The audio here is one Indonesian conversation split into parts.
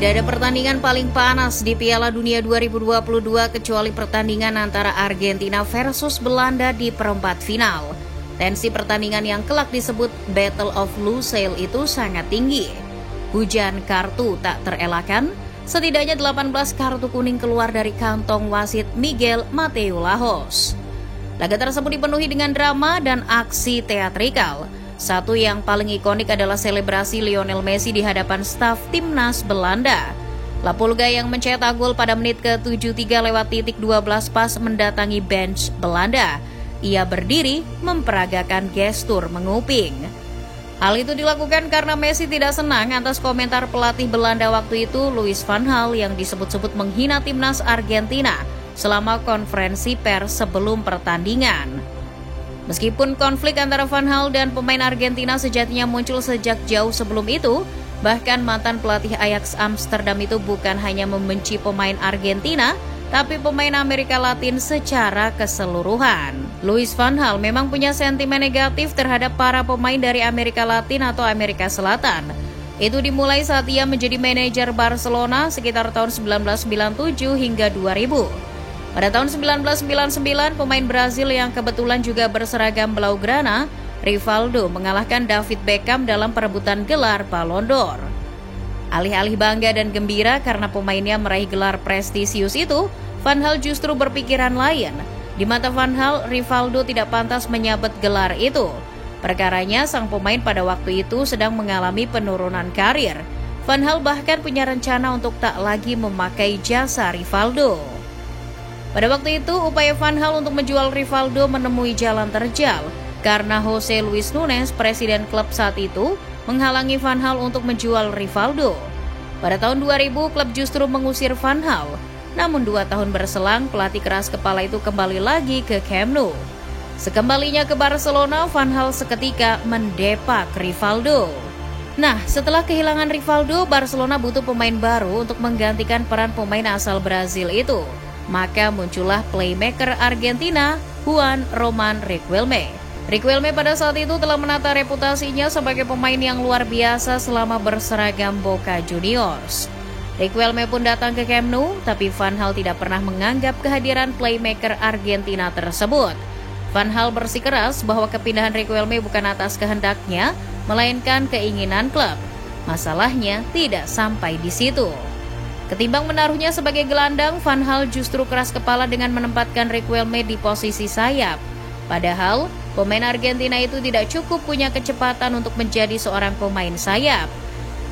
Tidak ada pertandingan paling panas di Piala Dunia 2022 kecuali pertandingan antara Argentina versus Belanda di perempat final. Tensi pertandingan yang kelak disebut Battle of Lusail itu sangat tinggi. Hujan kartu tak terelakkan, setidaknya 18 kartu kuning keluar dari kantong wasit Miguel Mateo Lajos. Laga tersebut dipenuhi dengan drama dan aksi teatrikal. Satu yang paling ikonik adalah selebrasi Lionel Messi di hadapan staf timnas Belanda. La Pulga yang mencetak gol pada menit ke-73 pas mendatangi bench Belanda. Ia berdiri memperagakan gestur menguping. Hal itu dilakukan karena Messi tidak senang atas komentar pelatih Belanda waktu itu, Louis van Gaal, yang disebut-sebut menghina timnas Argentina selama konferensi pers sebelum pertandingan. Meskipun konflik antara Van Gaal dan pemain Argentina sejatinya muncul sejak jauh sebelum itu, bahkan mantan pelatih Ajax Amsterdam itu bukan hanya membenci pemain Argentina, tapi pemain Amerika Latin secara keseluruhan. Louis van Gaal memang punya sentimen negatif terhadap para pemain dari Amerika Latin atau Amerika Selatan. Itu dimulai saat ia menjadi manajer Barcelona sekitar tahun 1997 hingga 2000. Pada tahun 1999, pemain Brazil yang kebetulan juga berseragam Blaugrana, Rivaldo, mengalahkan David Beckham dalam perebutan gelar Ballon d'Or. Alih-alih bangga dan gembira karena pemainnya meraih gelar prestisius itu, Van Gaal justru berpikiran lain. Di mata Van Gaal, Rivaldo tidak pantas menyabet gelar itu. Perkaranya, sang pemain pada waktu itu sedang mengalami penurunan karir. Van Gaal bahkan punya rencana untuk tak lagi memakai jasa Rivaldo. Pada waktu itu, upaya Van Gaal untuk menjual Rivaldo menemui jalan terjal karena Jose Luis Nunes, presiden klub saat itu, menghalangi Van Gaal untuk menjual Rivaldo. Pada tahun 2000, klub justru mengusir Van Gaal. Namun 2 tahun berselang, pelatih keras kepala itu kembali lagi ke Camp Nou. Sekembalinya ke Barcelona, Van Gaal seketika mendepak Rivaldo. Nah, setelah kehilangan Rivaldo, Barcelona butuh pemain baru untuk menggantikan peran pemain asal Brazil itu. Maka muncullah playmaker Argentina, Juan Román Riquelme. Riquelme pada saat itu telah menata reputasinya sebagai pemain yang luar biasa selama berseragam Boca Juniors. Riquelme pun datang ke Camp Nou, tapi Van Gaal tidak pernah menganggap kehadiran playmaker Argentina tersebut. Van Gaal bersikeras bahwa kepindahan Riquelme bukan atas kehendaknya, melainkan keinginan klub. Masalahnya tidak sampai di situ. Ketimbang menaruhnya sebagai gelandang, Van Gaal justru keras kepala dengan menempatkan Riquelme di posisi sayap. Padahal, pemain Argentina itu tidak cukup punya kecepatan untuk menjadi seorang pemain sayap.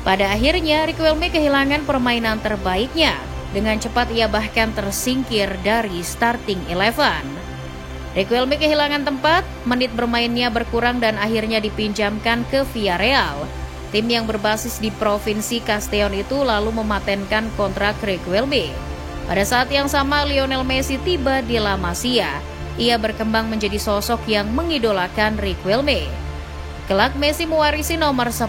Pada akhirnya, Riquelme kehilangan permainan terbaiknya. Dengan cepat ia bahkan tersingkir dari starting 11. Riquelme kehilangan tempat, menit bermainnya berkurang dan akhirnya dipinjamkan ke Villarreal. Tim yang berbasis di Provinsi Castellón itu lalu mematenkan kontrak Riquelme. Pada saat yang sama, Lionel Messi tiba di La Masia. Ia berkembang menjadi sosok yang mengidolakan Riquelme. Kelak Messi mewarisi nomor 10.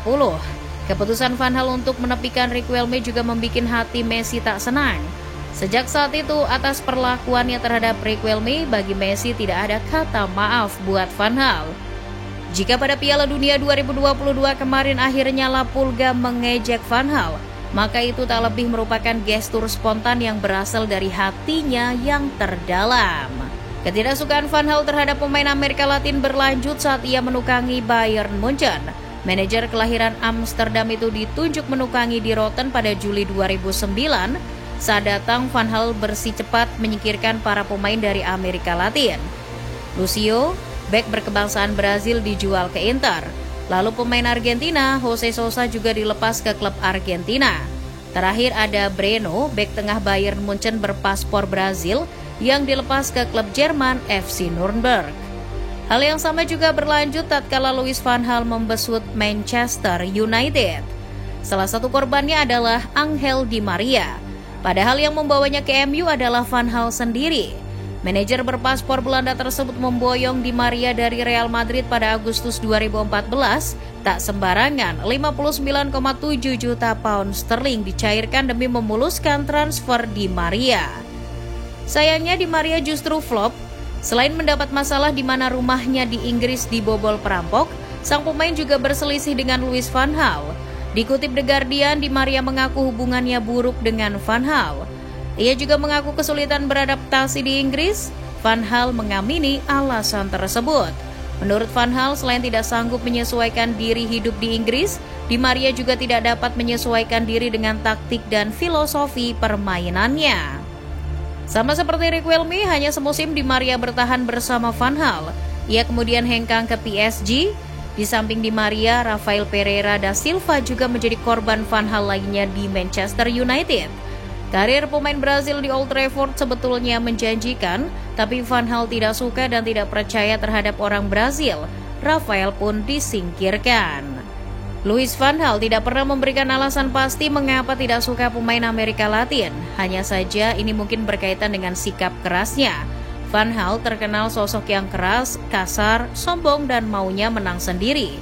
Keputusan Van Gaal untuk menepikan Riquelme juga membuat hati Messi tak senang. Sejak saat itu, atas perlakuannya terhadap Riquelme, bagi Messi tidak ada kata maaf buat Van Gaal. Jika pada Piala Dunia 2022 kemarin akhirnya La Pulga mengejek Van Gaal, maka itu tak lebih merupakan gestur spontan yang berasal dari hatinya yang terdalam. Ketidaksukaan Van Gaal terhadap pemain Amerika Latin berlanjut saat ia menukangi Bayern Munchen. Manajer kelahiran Amsterdam itu ditunjuk menukangi di Rotten pada Juli 2009. Saat datang, Van Gaal bersikeras menyingkirkan para pemain dari Amerika Latin. Lucio, bek berkebangsaan Brazil, dijual ke Inter. Lalu pemain Argentina, Jose Sosa, juga dilepas ke klub Argentina. Terakhir ada Breno, bek tengah Bayern Munchen berpaspor Brazil, yang dilepas ke klub Jerman FC Nuremberg. Hal yang sama juga berlanjut tatkala Louis van Gaal membesut Manchester United. Salah satu korbannya adalah Angel Di Maria. Padahal yang membawanya ke MU adalah Van Gaal sendiri. Manajer berpaspor Belanda tersebut memboyong Di Maria dari Real Madrid pada Agustus 2014. Tak sembarangan, 59,7 juta pound sterling dicairkan demi memuluskan transfer Di Maria. Sayangnya Di Maria justru flop. Selain mendapat masalah di mana rumahnya di Inggris dibobol perampok, sang pemain juga berselisih dengan Louis van Gaal. Dikutip The Guardian, Di Maria mengaku hubungannya buruk dengan Van Gaal. Ia juga mengaku kesulitan beradaptasi di Inggris. Van Gaal mengamini alasan tersebut. Menurut Van Gaal, selain tidak sanggup menyesuaikan diri hidup di Inggris, Di Maria juga tidak dapat menyesuaikan diri dengan taktik dan filosofi permainannya. Sama seperti Riquelme, hanya semusim Di Maria bertahan bersama Van Gaal. Ia kemudian hengkang ke PSG. Di samping Di Maria, Rafael Pereira da Silva juga menjadi korban Van Gaal lainnya di Manchester United. Karir pemain Brazil di Old Trafford sebetulnya menjanjikan, tapi Van Gaal tidak suka dan tidak percaya terhadap orang Brazil. Rafael pun disingkirkan. Louis van Gaal tidak pernah memberikan alasan pasti mengapa tidak suka pemain Amerika Latin. Hanya saja ini mungkin berkaitan dengan sikap kerasnya. Van Gaal terkenal sosok yang keras, kasar, sombong, dan maunya menang sendiri.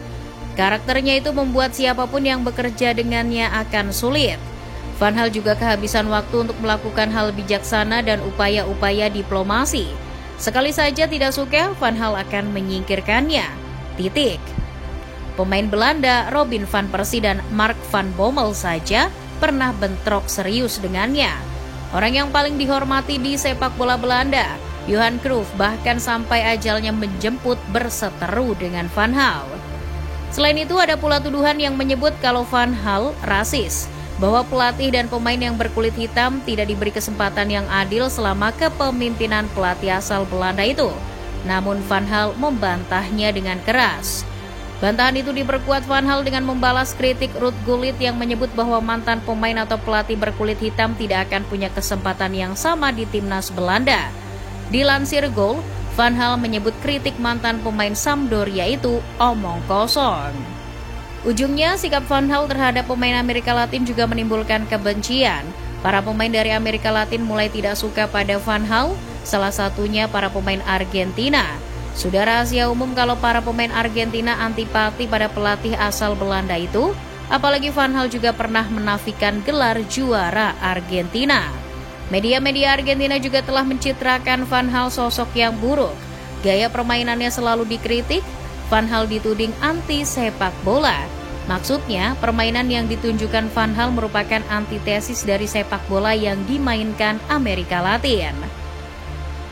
Karakternya itu membuat siapapun yang bekerja dengannya akan sulit. Van Gaal juga kehabisan waktu untuk melakukan hal bijaksana dan upaya-upaya diplomasi. Sekali saja tidak suka, Van Gaal akan menyingkirkannya. Titik. Pemain Belanda Robin van Persie dan Mark van Bommel saja pernah bentrok serius dengannya. Orang yang paling dihormati di sepak bola Belanda, Johan Cruyff, bahkan sampai ajalnya menjemput berseteru dengan Van Gaal. Selain itu ada pula tuduhan yang menyebut kalau Van Gaal rasis, bahwa pelatih dan pemain yang berkulit hitam tidak diberi kesempatan yang adil selama kepemimpinan pelatih asal Belanda itu. Namun Van Gaal membantahnya dengan keras. Bantahan itu diperkuat Van Gaal dengan membalas kritik Ruud Gullit yang menyebut bahwa mantan pemain atau pelatih berkulit hitam tidak akan punya kesempatan yang sama di timnas Belanda. Dilansir Goal, Van Gaal menyebut kritik mantan pemain Sampdoria itu omong kosong. Ujungnya, sikap Van Gaal terhadap pemain Amerika Latin juga menimbulkan kebencian. Para pemain dari Amerika Latin mulai tidak suka pada Van Gaal, salah satunya para pemain Argentina. Sudah rahasia umum kalau para pemain Argentina antipati pada pelatih asal Belanda itu, apalagi Van Gaal juga pernah menafikan gelar juara Argentina. Media-media Argentina juga telah mencitrakan Van Gaal sosok yang buruk. Gaya permainannya selalu dikritik, Van Gaal dituding anti sepak bola. Maksudnya, permainan yang ditunjukkan Van Gaal merupakan antitesis dari sepak bola yang dimainkan Amerika Latin.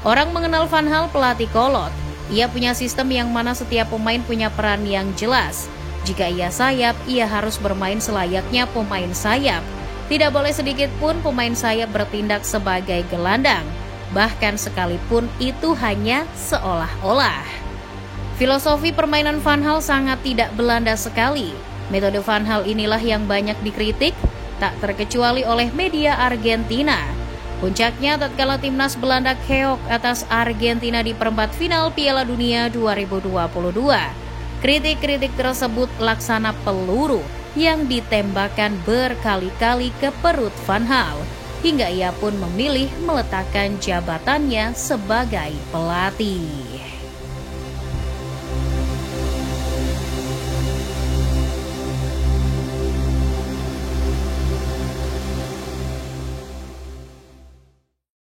Orang mengenal Van Gaal pelatih kolot. Ia punya sistem yang mana setiap pemain punya peran yang jelas. Jika ia sayap, ia harus bermain selayaknya pemain sayap. Tidak boleh sedikit pun pemain sayap bertindak sebagai gelandang. Bahkan sekalipun itu hanya seolah-olah. Filosofi permainan Van Gaal sangat tidak Belanda sekali. Metode Van Gaal inilah yang banyak dikritik, tak terkecuali oleh media Argentina. Puncaknya tatkala timnas Belanda keok atas Argentina di perempat final Piala Dunia 2022. Kritik-kritik tersebut laksana peluru yang ditembakkan berkali-kali ke perut Van Gaal, hingga ia pun memilih meletakkan jabatannya sebagai pelatih.